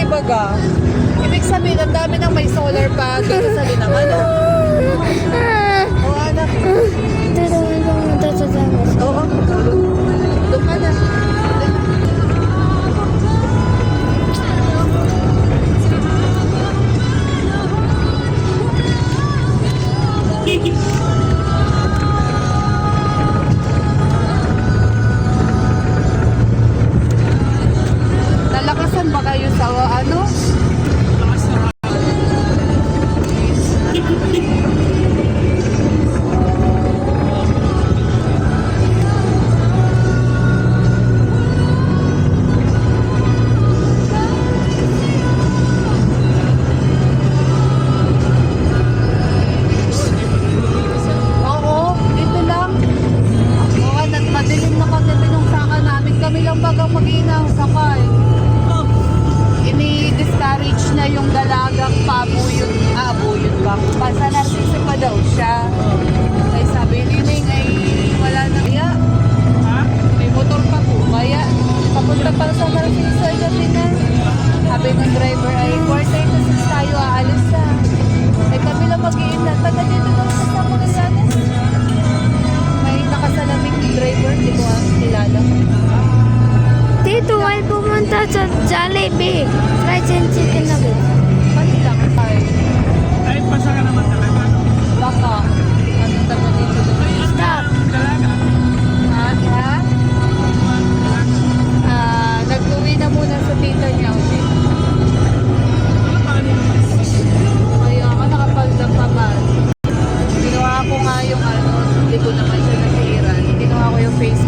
baga. Ibig sabihin, ang dami nang may solar pa dito sa Linang, ano? O anak. Oo. Doon ka na. Nalakasan ba kayo sa ano? Oo, dito lang. Oo, madilim na kasi pinungsaka namin. Kami lang bagang mag-iinang sakay. Ini-discourage na yung dalagang pabuyot. Buyot ba? Basta narsisi pa daw siya. Ay sabi ni Ning ay wala na kaya. May motor pa po. Kaya papunta pa sa Narcisa gabi na. Sabi ng driver ay quarter to 6 tayo aalis na. Ay kami lang mag-iina. Taga dito daw sa Samuelanes. May nakasalaming driver. Hindi ko kilala. Dito ay pumunta sa Jollibee. Fries and chicken nuggets. Pati lang tayo. Ay, pasa ka naman talaga, no? Baka. Ano taga dito? Stop. Dalaga. Ha? Nag-uwi na muna sa tita niya. Kaya ako nakapagdang pa ba? Ginawa ko nga yung ano, hindi ko naman siya nasiran. Ginawa ko yung face